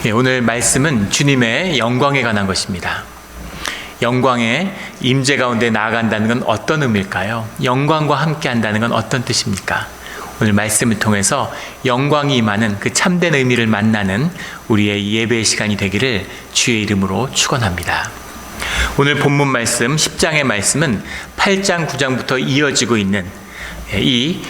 오늘 말씀은 주님의 영광에 관한 것입니다. 영광의 임재 가운데 나아간다는 건 어떤 의미일까요? 영광과 함께 한다는 건 어떤 뜻입니까? 오늘 말씀을 통해서 영광이 임하는 그 참된 의미를 만나는 우리의 예배 시간이 되기를 주의 이름으로 축원합니다. 오늘 본문 말씀 10장의 말씀은 8장 9장부터 이어지고 있는 이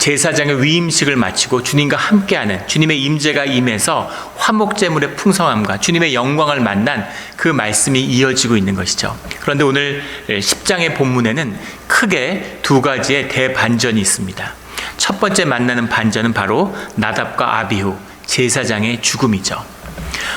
제사장의 위임식을 마치고 주님과 함께하는 주님의 임재가 임해서 화목제물의 풍성함과 주님의 영광을 만난 그 말씀이 이어지고 있는 것이죠. 그런데 오늘 10장의 본문에는 크게 두 가지의 대반전이 있습니다. 첫 번째 만나는 반전은 바로 나답과 아비후 제사장의 죽음이죠.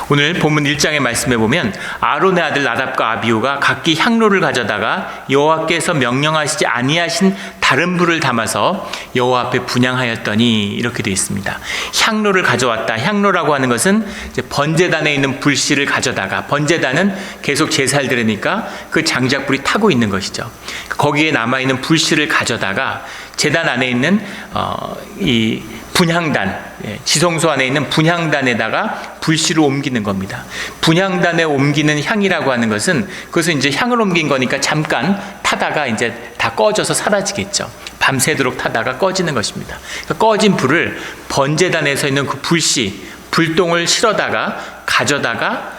오늘 본문 1장의 말씀에 보면 아론의 아들 나답과 아비후가 각기 향로를 가져다가 여호와께서 명령하시지 아니하신 다른 불을 담아서 여호와 앞에 분향하였더니 이렇게 되어 있습니다. 향로를 가져왔다. 향로라고 하는 것은 이제 번제단에 있는 불씨를 가져다가, 번제단은 계속 제사를 드리니까 그 장작불이 타고 있는 것이죠. 거기에 남아있는 불씨를 가져다가 제단 안에 있는 이 분향단, 지성소 안에 있는 분향단에다가 불씨를 옮기는 겁니다. 분향단에 옮기는 향이라고 하는 것은 그것은 이제 향을 옮긴 거니까 잠깐 타다가 이제 다 꺼져서 사라지겠죠. 밤새도록 타다가 꺼지는 것입니다. 그러니까 꺼진 불을 번제단에서 있는 그 불씨, 불똥을 실어다가 가져다가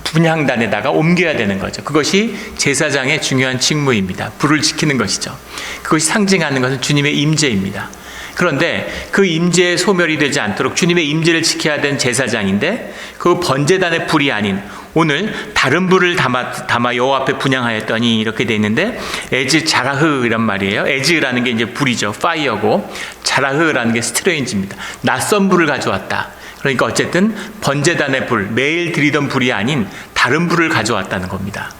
분향단에다가 옮겨야 되는 거죠. 그것이 제사장의 중요한 직무입니다. 불을 지키는 것이죠. 그것이 상징하는 것은 주님의 임재입니다. 그런데 그 임재의 소멸이 되지 않도록 주님의 임재를 지켜야 되는 제사장인데 그 번제단의 불이 아닌 오늘 다른 불을 담아 여호와 앞에 분향하였더니 이렇게 돼 있는데 에즈 자라흐 이란 말이에요. 에즈라는 게 이제 불이죠. 파이어고 자라흐라는 게 스트레인지입니다. 낯선 불을 가져왔다. 그러니까 어쨌든 번제단의 불, 매일 드리던 불이 아닌 다른 불을 가져왔다는 겁니다.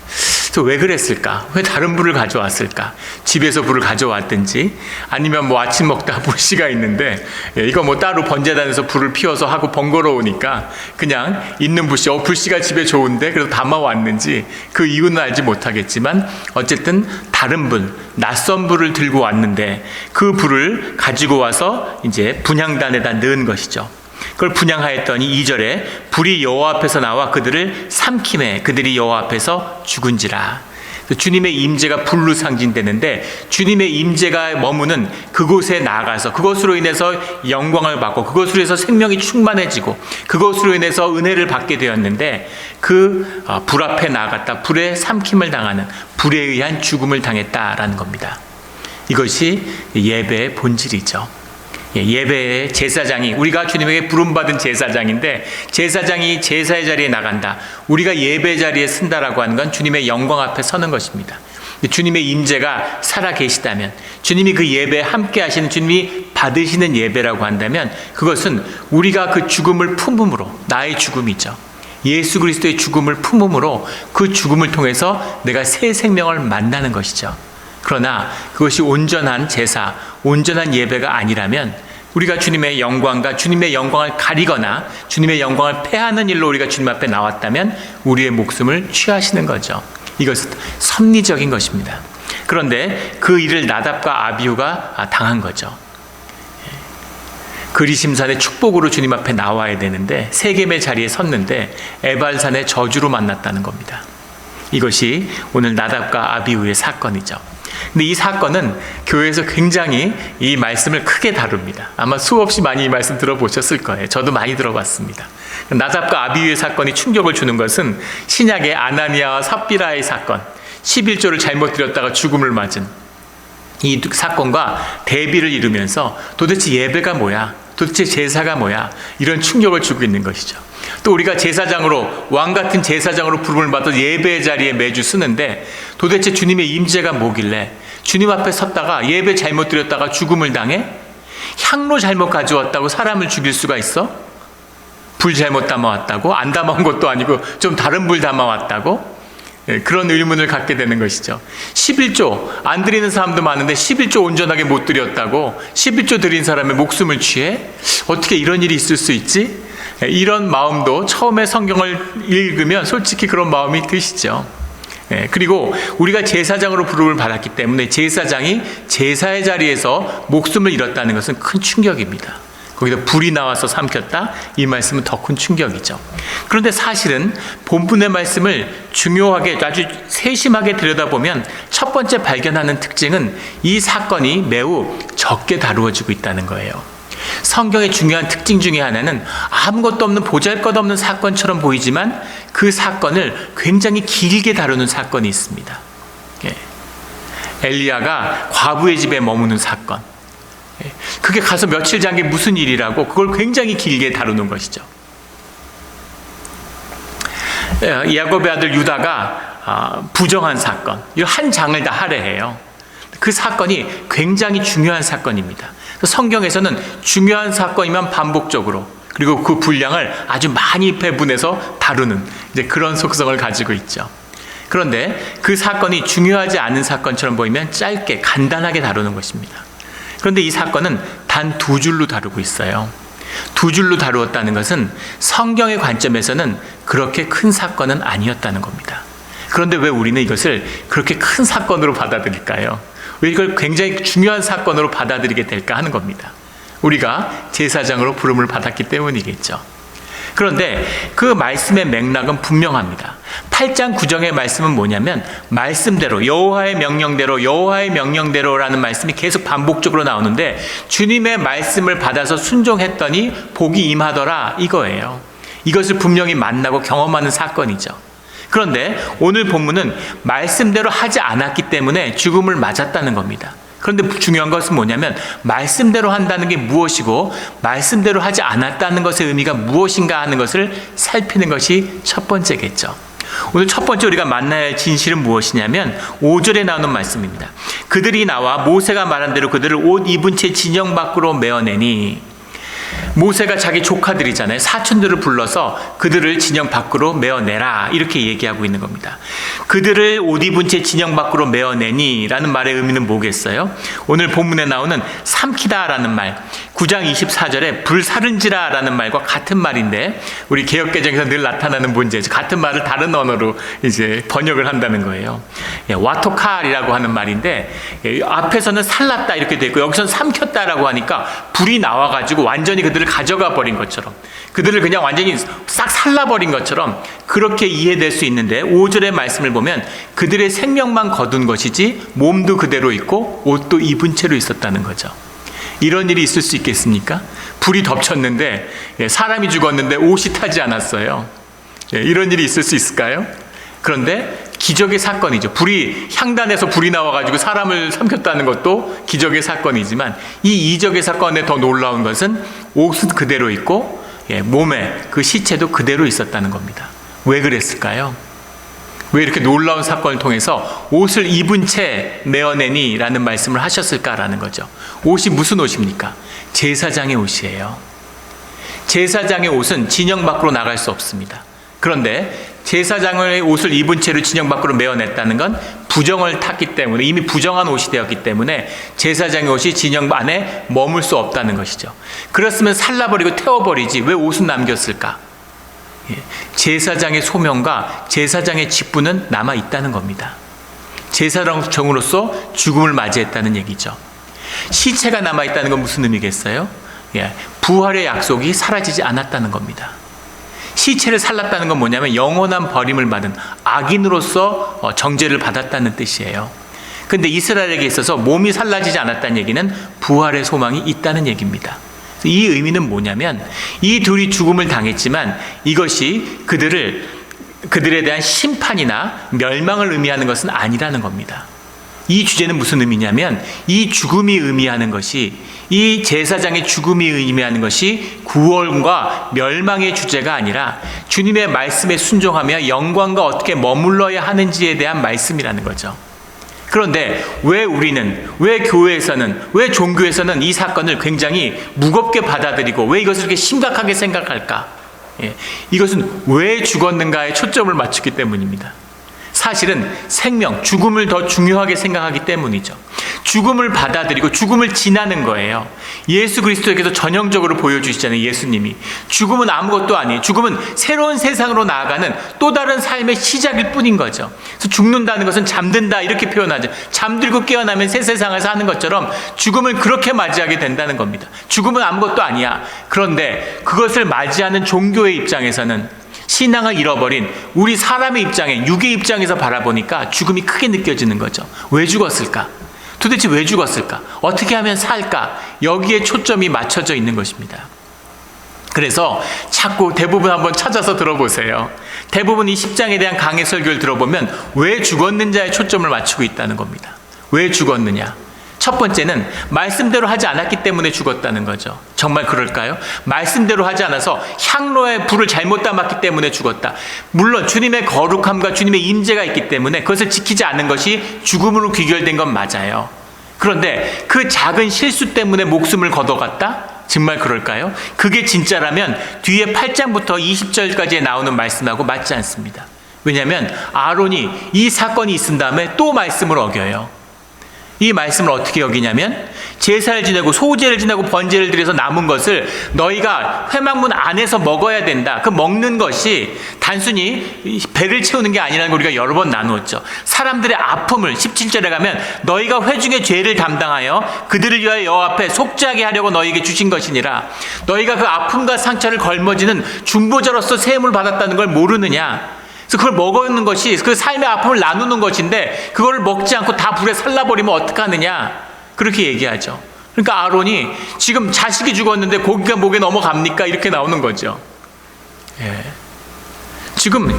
그래서 왜 그랬을까? 왜 다른 불을 가져왔을까? 집에서 불을 가져왔든지 아니면 뭐 아침 먹다가 불씨가 있는데 이거 뭐 따로 번제단에서 불을 피워서 하고 번거로우니까 그냥 있는 불씨, 불씨가 집에 좋은데 그래서 담아왔는지 그 이유는 알지 못하겠지만 어쨌든 다른 불, 낯선 불을 들고 왔는데 그 불을 가지고 와서 이제 분향단에다 넣은 것이죠. 그걸 분향하였더니 2절에 불이 여호와 앞에서 나와 그들을 삼키매 그들이 여호와 앞에서 죽은지라. 주님의 임재가 불로 상징되는데 주님의 임재가 머무는 그곳에 나아가서 그것으로 인해서 영광을 받고 그것으로 인해서 생명이 충만해지고 그것으로 인해서 은혜를 받게 되었는데 그 불 앞에 나아갔다 불에 삼킴을 당하는 불에 의한 죽음을 당했다라는 겁니다. 이것이 예배의 본질이죠. 예배의 제사장이 우리가 주님에게 부름받은 제사장인데 제사장이 제사의 자리에 나간다. 우리가 예배 자리에 쓴다라고 하는 건 주님의 영광 앞에 서는 것입니다. 주님의 임재가 살아 계시다면 주님이 그 예배에 함께 하시는 주님이 받으시는 예배라고 한다면 그것은 우리가 그 죽음을 품음으로 나의 죽음이죠. 예수 그리스도의 죽음을 품음으로 그 죽음을 통해서 내가 새 생명을 만나는 것이죠. 그러나 그것이 온전한 제사, 온전한 예배가 아니라면 우리가 주님의 영광과 주님의 영광을 가리거나 주님의 영광을 패하는 일로 우리가 주님 앞에 나왔다면 우리의 목숨을 취하시는 거죠. 이것은 섭리적인 것입니다. 그런데 그 일을 나답과 아비후가 당한 거죠. 그리심산의 축복으로 주님 앞에 나와야 되는데 세겜의 자리에 섰는데 에발산의 저주로 만났다는 겁니다. 이것이 오늘 나답과 아비후의 사건이죠. 근데 이 사건은 교회에서 굉장히 이 말씀을 크게 다룹니다. 아마 수없이 많이 이 말씀 들어보셨을 거예요. 저도 많이 들어봤습니다. 나답과 아비후의 사건이 충격을 주는 것은 신약의 아나니아와 삽비라의 사건, 11조를 잘못 드렸다가 죽음을 맞은 이 사건과 대비를 이루면서 도대체 예배가 뭐야? 도대체 제사가 뭐야? 이런 충격을 주고 있는 것이죠. 또 우리가 제사장으로 왕같은 제사장으로 부름을 받아 예배의 자리에 매주 쓰는데 도대체 주님의 임재가 뭐길래 주님 앞에 섰다가 예배 잘못 드렸다가 죽음을 당해? 향로 잘못 가져왔다고 사람을 죽일 수가 있어? 불 잘못 담아왔다고? 안 담아온 것도 아니고 좀 다른 불 담아왔다고? 그런 의문을 갖게 되는 것이죠. 11조 안 드리는 사람도 많은데 11조 온전하게 못 드렸다고 11조 드린 사람의 목숨을 취해? 어떻게 이런 일이 있을 수 있지? 이런 마음도 처음에 성경을 읽으면 솔직히 그런 마음이 드시죠. 그리고 우리가 제사장으로 부름을 받았기 때문에 제사장이 제사의 자리에서 목숨을 잃었다는 것은 큰 충격입니다. 거기다 불이 나와서 삼켰다. 이 말씀은 더 큰 충격이죠. 그런데 사실은 본문의 말씀을 중요하게 아주 세심하게 들여다보면 첫 번째 발견하는 특징은 이 사건이 매우 적게 다루어지고 있다는 거예요. 성경의 중요한 특징 중에 하나는 아무것도 없는 보잘것없는 사건처럼 보이지만 그 사건을 굉장히 길게 다루는 사건이 있습니다. 엘리야가 과부의 집에 머무는 사건. 그게 가서 며칠 전 게 무슨 일이라고 그걸 굉장히 길게 다루는 것이죠. 야곱의 아들 유다가 부정한 사건, 이 한 장을 다 할애해요. 그 사건이 굉장히 중요한 사건입니다. 성경에서는 중요한 사건이면 반복적으로 그리고 그 분량을 아주 많이 배분해서 다루는 이제 그런 속성을 가지고 있죠. 그런데 그 사건이 중요하지 않은 사건처럼 보이면 짧게 간단하게 다루는 것입니다. 그런데 이 사건은 단 2줄로 다루고 있어요. 2줄로 다루었다는 것은 성경의 관점에서는 그렇게 큰 사건은 아니었다는 겁니다. 그런데 왜 우리는 이것을 그렇게 큰 사건으로 받아들일까요? 왜 이걸 굉장히 중요한 사건으로 받아들이게 될까 하는 겁니다. 우리가 제사장으로 부름을 받았기 때문이겠죠. 그런데 그 말씀의 맥락은 분명합니다. 8장 9절의 말씀은 뭐냐면 말씀대로 여호와의 명령대로라는 말씀이 계속 반복적으로 나오는데 주님의 말씀을 받아서 순종했더니 복이 임하더라 이거예요. 이것을 분명히 만나고 경험하는 사건이죠. 그런데 오늘 본문은 말씀대로 하지 않았기 때문에 죽음을 맞았다는 겁니다. 그런데 중요한 것은 뭐냐면 말씀대로 한다는 게 무엇이고 말씀대로 하지 않았다는 것의 의미가 무엇인가 하는 것을 살피는 것이 첫 번째겠죠. 오늘 첫 번째 우리가 만나야 할 진실은 무엇이냐면 5절에 나오는 말씀입니다. 그들이 나와 모세가 말한 대로 그들을 옷 입은 채 진영 밖으로 메어내니, 모세가 자기 조카들이잖아요. 사촌들을 불러서 그들을 진영 밖으로 메어내라 이렇게 얘기하고 있는 겁니다. 그들을 옷 입은 채 진영 밖으로 메어내니 라는 말의 의미는 뭐겠어요? 오늘 본문에 나오는 삼키다 라는 말, 9장 24절에 불사른지라 라는 말과 같은 말인데 우리 개역개정에서 늘 나타나는 문제죠. 같은 말을 다른 언어로 이제 번역을 한다는 거예요. 와토칼이라고 하는 말인데 앞에서는 살랐다 이렇게 되어 있고 여기서는 삼켰다라고 하니까 불이 나와가지고 완전히 그들을 가져가 버린 것처럼, 그들을 그냥 완전히 싹 살라버린 것처럼 그렇게 이해될 수 있는데 5절의 말씀을 보면 그들의 생명만 거둔 것이지 몸도 그대로 있고 옷도 입은 채로 있었다는 거죠. 이런 일이 있을 수 있겠습니까? 불이 덮쳤는데 사람이 죽었는데 옷이 타지 않았어요. 이런 일이 있을 수 있을까요? 그런데 기적의 사건이죠. 향단에서 불이 나와가지고 사람을 삼켰다는 것도 기적의 사건이지만 이 이적의 사건에 더 놀라운 것은 옷은 그대로 있고 몸에 그 시체도 그대로 있었다는 겁니다. 왜 그랬을까요? 왜 이렇게 놀라운 사건을 통해서 옷을 입은 채 메어내니 라는 말씀을 하셨을까라는 거죠. 옷이 무슨 옷입니까? 제사장의 옷이에요. 제사장의 옷은 진영 밖으로 나갈 수 없습니다. 그런데 제사장의 옷을 입은 채로 진영 밖으로 메어냈다는 건 부정을 탔기 때문에, 이미 부정한 옷이 되었기 때문에 제사장의 옷이 진영 안에 머물 수 없다는 것이죠. 그렇으면 살라버리고 태워버리지 왜 옷은 남겼을까? 제사장의 소명과 제사장의 직분은 남아있다는 겁니다. 제사장으로서 죽음을 맞이했다는 얘기죠. 시체가 남아있다는 건 무슨 의미겠어요? 부활의 약속이 사라지지 않았다는 겁니다. 시체를 살랐다는 건 뭐냐면 영원한 버림을 받은 악인으로서 정죄를 받았다는 뜻이에요. 그런데 이스라엘에게 있어서 몸이 살라지지 않았다는 얘기는 부활의 소망이 있다는 얘기입니다. 이 의미는 뭐냐면 이 둘이 죽음을 당했지만 이것이 그들에 대한 심판이나 멸망을 의미하는 것은 아니라는 겁니다. 이 주제는 무슨 의미냐면 이 죽음이 의미하는 것이, 이 제사장의 죽음이 의미하는 것이 구원과 멸망의 주제가 아니라 주님의 말씀에 순종하며 영광과 어떻게 머물러야 하는지에 대한 말씀이라는 거죠. 그런데 왜 우리는, 왜 교회에서는, 왜 종교에서는 이 사건을 굉장히 무겁게 받아들이고 왜 이것을 이렇게 심각하게 생각할까? 이것은 왜 죽었는가에 초점을 맞추기 때문입니다. 사실은 생명, 죽음을 더 중요하게 생각하기 때문이죠. 죽음을 받아들이고 죽음을 지나는 거예요. 예수 그리스도에게서 전형적으로 보여주시잖아요. 예수님이 죽음은 아무것도 아니에요. 죽음은 새로운 세상으로 나아가는 또 다른 삶의 시작일 뿐인 거죠. 그래서 죽는다는 것은 잠든다 이렇게 표현하죠. 잠들고 깨어나면 새 세상을 사는 것처럼 죽음을 그렇게 맞이하게 된다는 겁니다. 죽음은 아무것도 아니야. 그런데 그것을 맞이하는 종교의 입장에서는, 신앙을 잃어버린 우리 사람의 입장에, 육의 입장에서 바라보니까 죽음이 크게 느껴지는 거죠. 왜 죽었을까? 도대체 왜 죽었을까? 어떻게 하면 살까? 여기에 초점이 맞춰져 있는 것입니다. 그래서 자꾸 대부분 한번 찾아서 들어보세요. 대부분 이 10장에 대한 강해 설교를 들어보면 왜 죽었는지에 초점을 맞추고 있다는 겁니다. 왜 죽었느냐? 첫 번째는 말씀대로 하지 않았기 때문에 죽었다는 거죠. 정말 그럴까요? 말씀대로 하지 않아서 향로에 불을 잘못 담았기 때문에 죽었다. 물론 주님의 거룩함과 주님의 임재가 있기 때문에 그것을 지키지 않는 것이 죽음으로 귀결된 건 맞아요. 그런데 그 작은 실수 때문에 목숨을 걷어갔다? 정말 그럴까요? 그게 진짜라면 뒤에 8장부터 20절까지에 나오는 말씀하고 맞지 않습니다. 왜냐하면 아론이 이 사건이 있은 다음에 또 말씀을 어겨요. 이 말씀을 어떻게 여기냐면, 제사를 지내고 소제를 지내고 번제를 드려서 남은 것을 너희가 회막문 안에서 먹어야 된다. 그 먹는 것이 단순히 배를 채우는 게 아니라는 걸 우리가 여러 번 나누었죠. 사람들의 아픔을 17절에 가면 너희가 회중의 죄를 담당하여 그들을 위하여 여호와 앞에 속죄하게 하려고 너희에게 주신 것이니라. 너희가 그 아픔과 상처를 걸머지는 중보자로서 세움을 받았다는 걸 모르느냐. 그래서 그걸 먹는 것이 그 삶의 아픔을 나누는 것인데, 그걸 먹지 않고 다 불에 살라버리면 어떡하느냐, 그렇게 얘기하죠. 그러니까 아론이 지금 자식이 죽었는데 고기가 목에 넘어갑니까? 이렇게 나오는 거죠. 예. 지금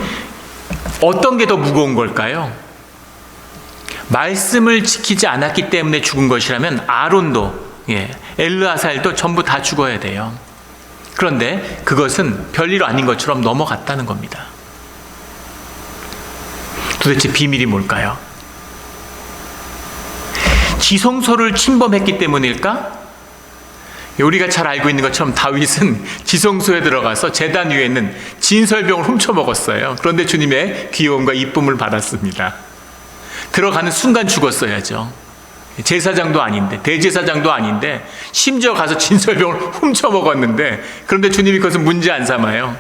어떤 게 더 무거운 걸까요? 말씀을 지키지 않았기 때문에 죽은 것이라면 아론도, 엘르아살도 전부 다 죽어야 돼요. 그런데 그것은 별일 아닌 것처럼 넘어갔다는 겁니다. 도대체 비밀이 뭘까요? 지성소를 침범했기 때문일까? 우리가 잘 알고 있는 것처럼 다윗은 지성소에 들어가서 제단 위에 있는 진설병을 훔쳐먹었어요. 그런데 주님의 귀여움과 이쁨을 받았습니다. 들어가는 순간 죽었어야죠. 제사장도 아닌데, 대제사장도 아닌데, 심지어 가서 진설병을 훔쳐먹었는데, 그런데 주님이 그것은 문제 안 삼아요.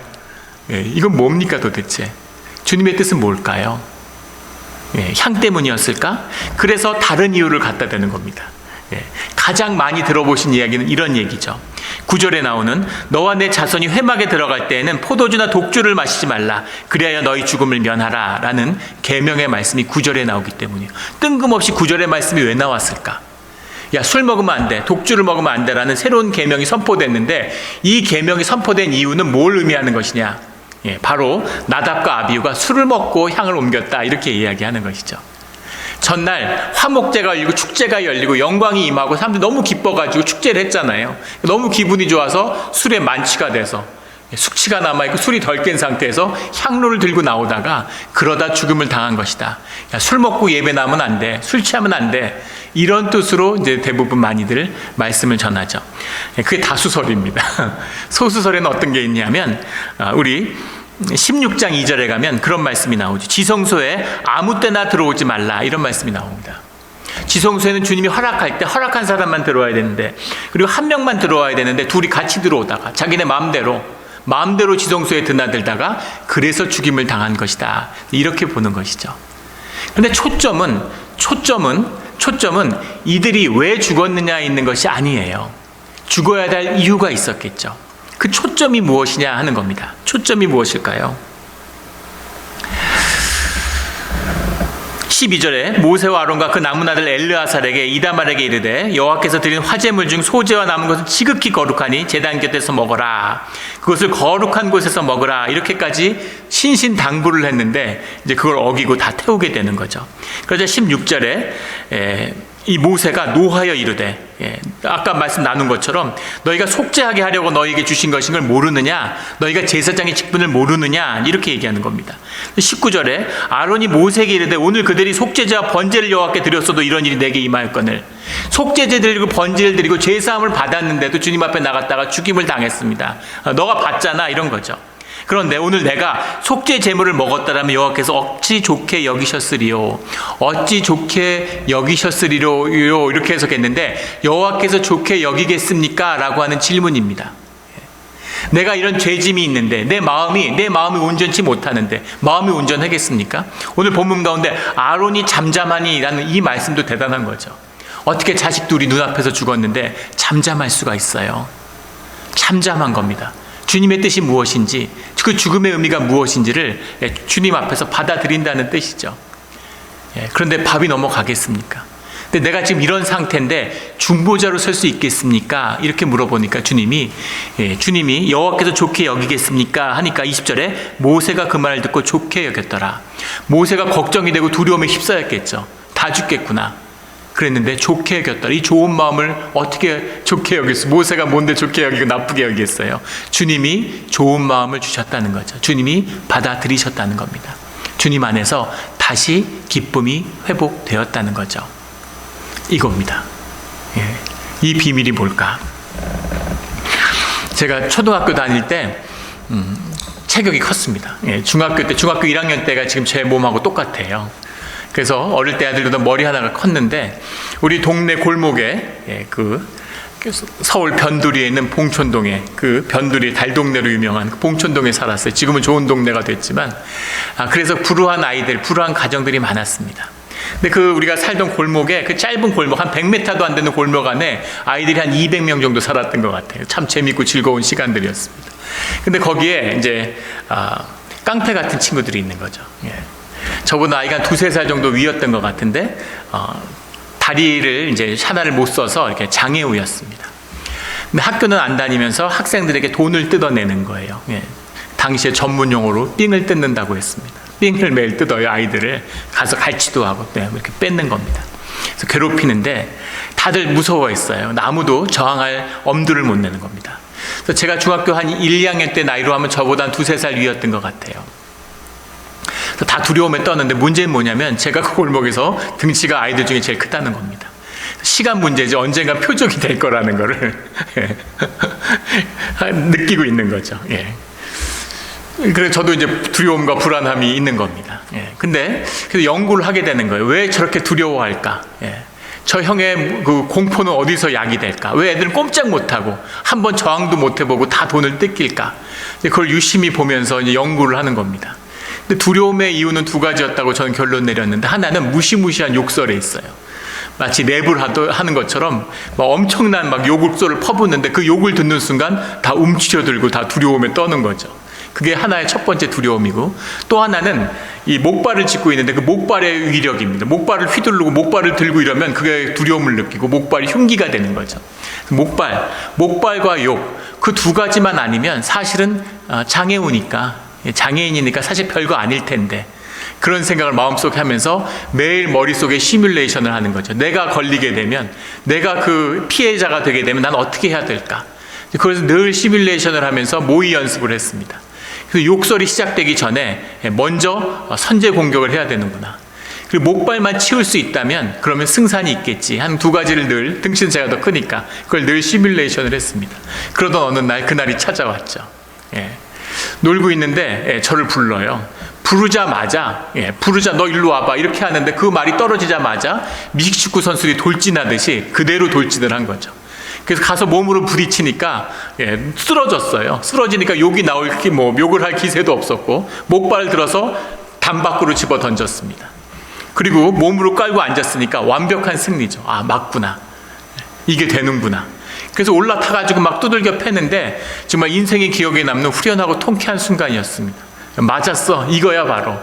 이건 뭡니까 도대체? 주님의 뜻은 뭘까요? 향 때문이었을까? 그래서 다른 이유를 갖다 대는 겁니다. 가장 많이 들어보신 이야기는 이런 얘기죠. 9절에 나오는 너와 내 자손이 회막에 들어갈 때에는 포도주나 독주를 마시지 말라. 그리하여 너희 죽음을 면하라. 라는 계명의 말씀이 9절에 나오기 때문이에요. 뜬금없이 9절의 말씀이 왜 나왔을까? 야, 술 먹으면 안 돼, 독주를 먹으면 안 돼라는 새로운 계명이 선포됐는데, 이 계명이 선포된 이유는 뭘 의미하는 것이냐? 바로 나답과 아비후가 술을 먹고 향을 옮겼다, 이렇게 이야기하는 것이죠. 전날 화목제가 열리고 축제가 열리고 영광이 임하고 사람들이 너무 기뻐가지고 축제를 했잖아요. 너무 기분이 좋아서 술에 만취가 돼서 숙취가 남아있고 술이 덜 깬 상태에서 향로를 들고 나오다가 그러다 죽음을 당한 것이다. 야, 술 먹고 예배 나면 안 돼, 술 취하면 안 돼, 이런 뜻으로 이제 대부분 많이들 말씀을 전하죠. 그게 다수설입니다. 소수설에는 어떤 게 있냐면, 우리 16장 2절에 가면 그런 말씀이 나오죠. 지성소에 아무 때나 들어오지 말라, 이런 말씀이 나옵니다. 지성소에는 주님이 허락할 때 허락한 사람만 들어와야 되는데, 그리고 한 명만 들어와야 되는데 둘이 같이 들어오다가 자기네 마음대로 지성소에 드나들다가 그래서 죽임을 당한 것이다, 이렇게 보는 것이죠. 그런데 초점은 이들이 왜 죽었느냐에 있는 것이 아니에요. 죽어야 될 이유가 있었겠죠. 그 초점이 무엇이냐 하는 겁니다. 초점이 무엇일까요? 12절에 모세와 아론과 그 남은 아들 엘르아살에게 이다말에게 이르되 여호와께서 드린 화제물 중 소제와 남은 것은 지극히 거룩하니 제단 곁에서 먹어라. 그것을 거룩한 곳에서 먹으라. 이렇게까지 신신당부를 했는데 이제 그걸 어기고 다 태우게 되는 거죠. 그러자 16절에 이 모세가 노하여 이르되, 아까 말씀 나눈 것처럼 너희가 속죄하게 하려고 너희에게 주신 것인 걸 모르느냐? 너희가 제사장의 직분을 모르느냐? 이렇게 얘기하는 겁니다. 19절에 아론이 모세에게 이르되 오늘 그들이 속죄제와 번제를 여호와께 드렸어도 이런 일이 내게 임하였거늘. 속죄제 드리고 번제를 드리고 죄사함을 받았는데도 주님 앞에 나갔다가 죽임을 당했습니다. 너가 받잖아, 이런 거죠. 그런데 오늘 내가 속죄 제물을 먹었다라면 여호와께서 어찌 좋게 여기셨으리요. 어찌 좋게 여기셨으리요. 이렇게 해석했는데 여호와께서 좋게 여기겠습니까? 라고 하는 질문입니다. 내가 이런 죄짐이 있는데 내 마음이 온전치 못하는데 마음이 온전하겠습니까? 오늘 본문 가운데 아론이 잠잠하니라는 이 말씀도 대단한 거죠. 어떻게 자식도 우리 눈앞에서 죽었는데 잠잠할 수가 있어요. 잠잠한 겁니다. 주님의 뜻이 무엇인지, 그 죽음의 의미가 무엇인지를 주님 앞에서 받아들인다는 뜻이죠. 그런데 밥이 넘어가겠습니까? 근데 내가 지금 이런 상태인데 중보자로 설 수 있겠습니까? 이렇게 물어보니까 주님이 여호와께서 좋게 여기겠습니까? 하니까 20절에 모세가 그 말을 듣고 좋게 여겼더라. 모세가 걱정이 되고 두려움에 휩싸였겠죠. 다 죽겠구나. 그랬는데 좋게 여겼더라. 이 좋은 마음을 어떻게 좋게 여겼어요? 모세가 뭔데 좋게 여기고 나쁘게 여기겠어요? 주님이 좋은 마음을 주셨다는 거죠. 주님이 받아들이셨다는 겁니다. 주님 안에서 다시 기쁨이 회복되었다는 거죠. 이겁니다. 이 비밀이 뭘까? 제가 초등학교 다닐 때 체격이 컸습니다. 중학교 1학년 때가 지금 제 몸하고 똑같아요. 그래서 어릴 때 아들보다 머리 하나가 컸는데 우리 동네 골목에 서울 변두리에 있는 봉촌동에 그 변두리 달동네로 유명한 봉촌동에 살았어요. 지금은 좋은 동네가 됐지만 그래서 불우한 가정들이 많았습니다. 근데 우리가 살던 골목에 그 짧은 골목 한 100m도 안 되는 골목 안에 아이들이 한 200명 정도 살았던 것 같아요. 참 재밌고 즐거운 시간들이었습니다. 근데 거기에 이제 깡패 같은 친구들이 있는 거죠. 저보다 나이가 한 2-3살 정도 위였던 것 같은데 다리를 이제 하나를 못 써서 이렇게 장애우였습니다. 근데 학교는 안 다니면서 학생들에게 돈을 뜯어내는 거예요. 당시에 전문 용어로 삥을 뜯는다고 했습니다. 삥을 매일 뜯어요. 아이들을 가서 갈치도 하고 이렇게 뺏는 겁니다. 그래서 괴롭히는데 다들 무서워했어요. 아무도 저항할 엄두를 못 내는 겁니다. 그래서 제가 중학교 한 1-2학년 때 나이로 하면 저보다 한 2-3살 위였던 것 같아요. 그래서 다 두려움에 떠는데 문제는 뭐냐면 제가 그 골목에서 등치가 아이들 중에 제일 크다는 겁니다. 시간 문제지 언젠가 표적이 될 거라는 거를 느끼고 있는 거죠. 그래서 저도 이제 두려움과 불안함이 있는 겁니다. 근데 그래서 연구를 하게 되는 거예요. 왜 저렇게 두려워할까? 저 형의 그 공포는 어디서 약이 될까? 왜 애들은 꼼짝 못하고 한번 저항도 못 해보고 다 돈을 뜯길까? 그걸 유심히 보면서 이제 연구를 하는 겁니다. 근데 두려움의 이유는 2가지였다고 저는 결론 내렸는데 하나는 무시무시한 욕설에 있어요. 마치 랩을 하는 것처럼 엄청난 욕설을 퍼붓는데 그 욕을 듣는 순간 다 움츠려들고 다 두려움에 떠는 거죠. 그게 하나의 첫 번째 두려움이고 또 하나는 이 목발을 짚고 있는데 그 목발의 위력입니다. 목발을 휘두르고 목발을 들고 이러면 그게 두려움을 느끼고 목발이 흉기가 되는 거죠. 목발과 욕 그 2가지만 아니면 사실은 장애인이니까 사실 별거 아닐 텐데 그런 생각을 마음속에 하면서 매일 머릿속에 시뮬레이션을 하는 거죠. 내가 걸리게 되면 내가 그 피해자가 되게 되면 난 어떻게 해야 될까? 그래서 늘 시뮬레이션을 하면서 모의 연습을 했습니다. 그래서 욕설이 시작되기 전에 먼저 선제 공격을 해야 되는구나. 그리고 목발만 치울 수 있다면 그러면 승산이 있겠지. 한 2가지를 늘 등치는 제가 더 크니까 그걸 늘 시뮬레이션을 했습니다. 그러던 어느 날 그날이 찾아왔죠. 놀고 있는데 저를 불러요. 부르자마자 너 일로 와봐 이렇게 하는데 그 말이 떨어지자마자 미식축구 선수들이 돌진하듯이 그대로 돌진을 한 거죠. 그래서 가서 몸으로 부딪히니까 쓰러졌어요. 쓰러지니까 욕이 나올 욕을 할 기세도 없었고 목발을 들어서 담 밖으로 집어 던졌습니다. 그리고 몸으로 깔고 앉았으니까 완벽한 승리죠. 맞구나. 이게 되는구나. 그래서 올라타가지고 막 두들겨 패는데 정말 인생의 기억에 남는 후련하고 통쾌한 순간이었습니다. 맞았어. 이거야 바로.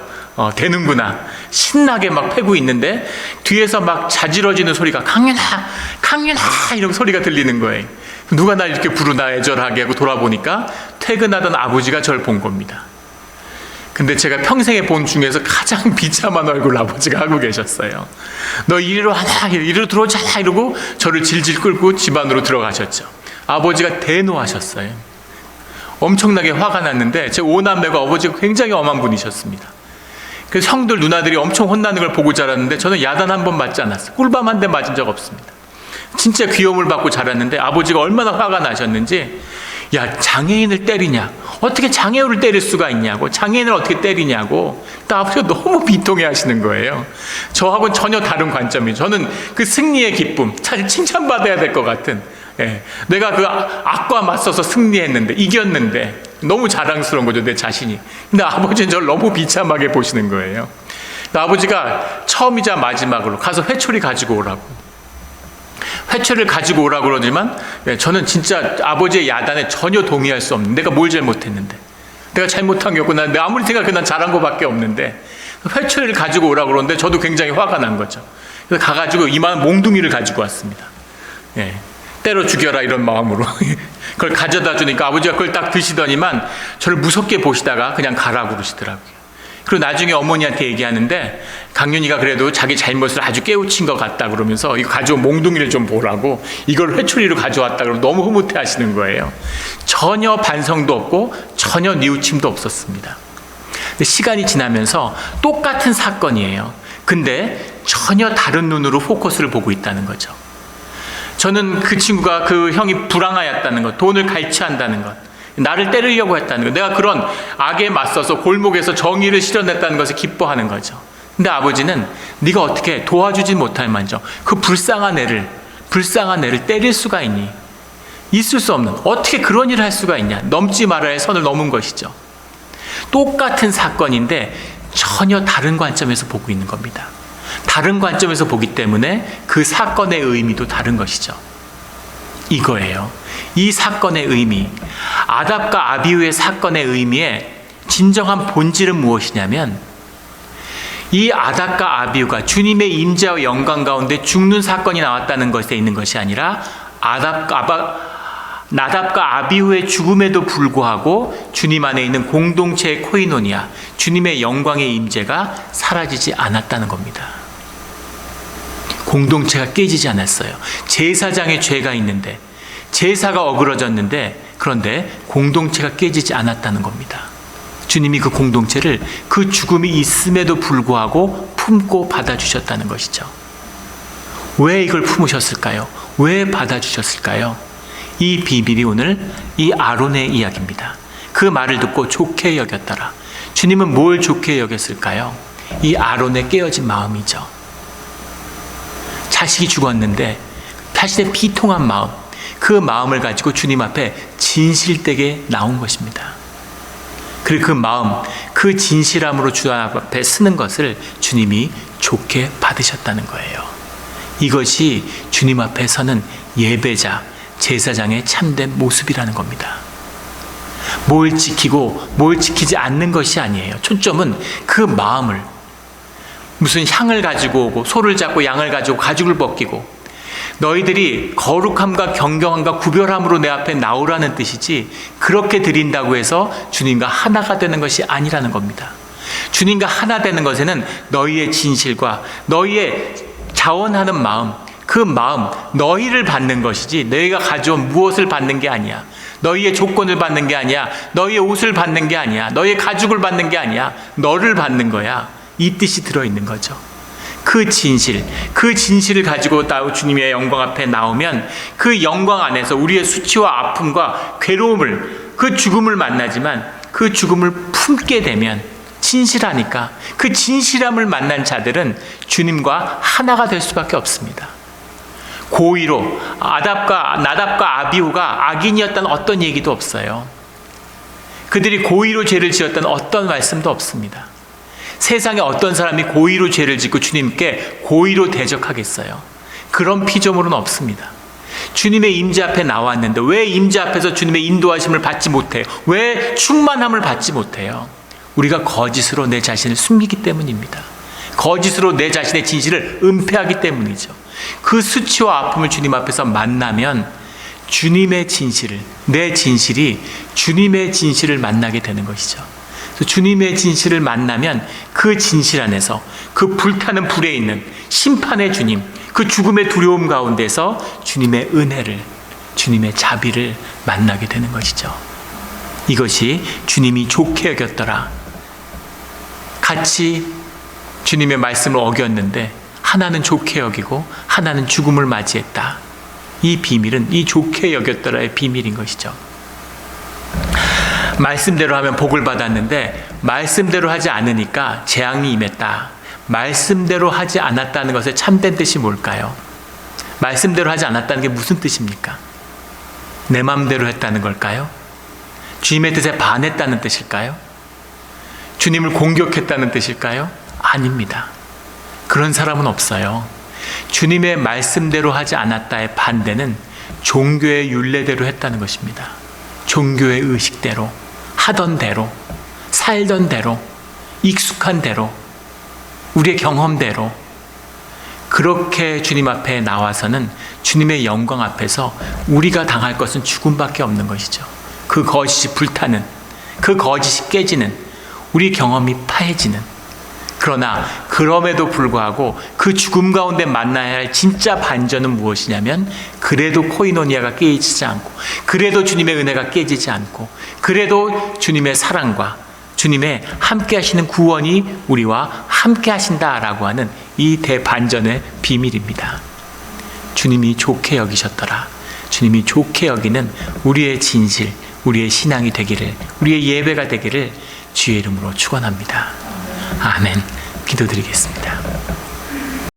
되는구나. 신나게 막 패고 있는데 뒤에서 막 자지러지는 소리가 강윤아 이런 소리가 들리는 거예요. 누가 날 이렇게 부르나 애절하게 하고 돌아보니까 퇴근하던 아버지가 저를 본 겁니다. 근데 제가 평생에 본 중에서 가장 비참한 얼굴 아버지가 하고 계셨어요. 너 이리로 들어오잖아 이러고 저를 질질 끌고 집 안으로 들어가셨죠. 아버지가 대노하셨어요. 엄청나게 화가 났는데 제 5남매가 아버지가 굉장히 엄한 분이셨습니다. 그래서 형들 누나들이 엄청 혼나는 걸 보고 자랐는데 저는 야단 한 번 맞지 않았어요. 꿀밤 한 대 맞은 적 없습니다. 진짜 귀여움을 받고 자랐는데 아버지가 얼마나 화가 나셨는지 야, 장애인을 때리냐? 어떻게 장애우를 때릴 수가 있냐고, 장애인을 어떻게 때리냐고. 아버지가 너무 비통해 하시는 거예요. 저하고는 전혀 다른 관점이에요. 저는 그 승리의 기쁨, 사실 칭찬받아야 될 것 같은, 내가 그 악과 맞서서 승리했는데, 이겼는데 너무 자랑스러운 거죠, 내 자신이. 근데 아버지는 저를 너무 비참하게 보시는 거예요. 아버지가 처음이자 마지막으로 가서 회초리 가지고 오라고, 회초리를 가지고 오라고 그러지만, 저는 진짜 아버지의 야단에 전혀 동의할 수 없는, 내가 뭘 잘못했는데, 내가 잘못한 게 없고, 난 아무리 생각해도 난 잘한 것밖에 없는데 회초리를 가지고 오라고 그러는데 저도 굉장히 화가 난 거죠. 그래서 가가지고 이만한 몽둥이를 가지고 왔습니다. 때려 죽여라 이런 마음으로 그걸 가져다 주니까 아버지가 그걸 딱 드시더니만 저를 무섭게 보시다가 그냥 가라고 그러시더라고요. 그리고 나중에 어머니한테 얘기하는데, 강윤이가 그래도 자기 잘못을 아주 깨우친 것 같다 그러면서 이거 가져온 몽둥이를 좀 보라고 이걸 회초리로 가져왔다 그러고 너무 흐뭇해 하시는 거예요. 전혀 반성도 없고 전혀 뉘우침도 없었습니다. 근데 시간이 지나면서 똑같은 사건이에요. 근데 전혀 다른 눈으로 포커스를 보고 있다는 거죠. 저는 그 친구가, 그 형이 불황하였다는 것, 돈을 갈취한다는 것, 나를 때리려고 했다는 것, 내가 그런 악에 맞서서 골목에서 정의를 실현했다는 것을 기뻐하는 거죠. 근데 아버지는 네가 어떻게 도와주지 못할 만정 그 불쌍한 애를 때릴 수가 있니? 있을 수 없는, 어떻게 그런 일을 할 수가 있냐? 넘지 말아야 선을 넘은 것이죠. 똑같은 사건인데 전혀 다른 관점에서 보고 있는 겁니다. 다른 관점에서 보기 때문에 그 사건의 의미도 다른 것이죠. 이거예요. 이 사건의 의미, 아답과 아비후의 사건의 의미의 진정한 본질은 무엇이냐면, 이 아답과 아비후가 주님의 임재와 영광 가운데 죽는 사건이 나왔다는 것에 있는 것이 아니라, 나답과 아비후의 죽음에도 불구하고 주님 안에 있는 공동체의 코이노니아, 주님의 영광의 임재가 사라지지 않았다는 겁니다. 공동체가 깨지지 않았어요. 제사장의 죄가 있는데, 제사가 어그러졌는데, 그런데 공동체가 깨지지 않았다는 겁니다. 주님이 그 공동체를 그 죽음이 있음에도 불구하고 품고 받아주셨다는 것이죠. 왜 이걸 품으셨을까요? 왜 받아주셨을까요? 이 비밀이 오늘 이 아론의 이야기입니다. 그 말을 듣고 좋게 여겼더라. 주님은 뭘 좋게 여겼을까요? 이 아론의 깨어진 마음이죠. 자식이 죽었는데 자신의 비통한 마음, 그 마음을 가지고 주님 앞에 진실되게 나온 것입니다. 그리고 그 마음, 그 진실함으로 주님 앞에 쓰는 것을 주님이 좋게 받으셨다는 거예요. 이것이 주님 앞에 서는 예배자, 제사장의 참된 모습이라는 겁니다. 뭘 지키고 뭘 지키지 않는 것이 아니에요. 초점은 그 마음을, 무슨 향을 가지고 오고 소를 잡고 양을 가지고 가죽을 벗기고, 너희들이 거룩함과 경경함과 구별함으로 내 앞에 나오라는 뜻이지, 그렇게 드린다고 해서 주님과 하나가 되는 것이 아니라는 겁니다. 주님과 하나 되는 것에는 너희의 진실과 너희의 자원하는 마음, 그 마음, 너희를 받는 것이지 너희가 가져온 무엇을 받는 게 아니야. 너희의 조건을 받는 게 아니야. 너희의 옷을 받는 게 아니야. 너희의 가죽을 받는 게 아니야. 너를 받는 거야. 이 뜻이 들어있는 거죠. 그 진실을 가지고 주님의 영광 앞에 나오면 그 영광 안에서 우리의 수치와 아픔과 괴로움을, 그 죽음을 만나지만 그 죽음을 품게 되면, 진실하니까 그 진실함을 만난 자들은 주님과 하나가 될 수밖에 없습니다. 고의로 나답과 아비후가 악인이었다는 어떤 얘기도 없어요. 그들이 고의로 죄를 지었다는 어떤 말씀도 없습니다. 세상에 어떤 사람이 고의로 죄를 짓고 주님께 고의로 대적하겠어요? 그런 피조물은 없습니다. 주님의 임재 앞에 나왔는데 왜 임재 앞에서 주님의 인도하심을 받지 못해요? 왜 충만함을 받지 못해요? 우리가 거짓으로 내 자신을 숨기기 때문입니다. 거짓으로 내 자신의 진실을 은폐하기 때문이죠. 그 수치와 아픔을 주님 앞에서 만나면 주님의 진실을, 내 진실이 주님의 진실을 만나게 되는 것이죠. 주님의 진실을 만나면 그 진실 안에서, 그 불타는 불에 있는 심판의 주님, 그 죽음의 두려움 가운데서 주님의 은혜를, 주님의 자비를 만나게 되는 것이죠. 이것이 주님이 좋게 여겼더라. 같이 주님의 말씀을 어겼는데 하나는 좋게 여기고 하나는 죽음을 맞이했다. 이 비밀은 이 좋게 여겼더라의 비밀인 것이죠. 말씀대로 하면 복을 받았는데 말씀대로 하지 않으니까 재앙이 임했다. 말씀대로 하지 않았다는 것의 참된 뜻이 뭘까요? 말씀대로 하지 않았다는 게 무슨 뜻입니까? 내 마음대로 했다는 걸까요? 주님의 뜻에 반했다는 뜻일까요? 주님을 공격했다는 뜻일까요? 아닙니다. 그런 사람은 없어요. 주님의 말씀대로 하지 않았다의 반대는 종교의 율례대로 했다는 것입니다. 종교의 의식대로, 하던 대로, 살던 대로, 익숙한 대로, 우리의 경험대로 그렇게 주님 앞에 나와서는 주님의 영광 앞에서 우리가 당할 것은 죽음밖에 없는 것이죠. 그 거짓이 불타는, 그 거짓이 깨지는, 우리 경험이 파해지는. 그러나 그럼에도 불구하고 그 죽음 가운데 만나야 할 진짜 반전은 무엇이냐면, 그래도 코이노니아가 깨지지 않고, 그래도 주님의 은혜가 깨지지 않고, 그래도 주님의 사랑과 주님의 함께 하시는 구원이 우리와 함께 하신다라고 하는 이 대반전의 비밀입니다. 주님이 좋게 여기셨더라. 주님이 좋게 여기는 우리의 진실, 우리의 신앙이 되기를, 우리의 예배가 되기를 주의 이름으로 축원합니다. 아멘. 기도드리겠습니다.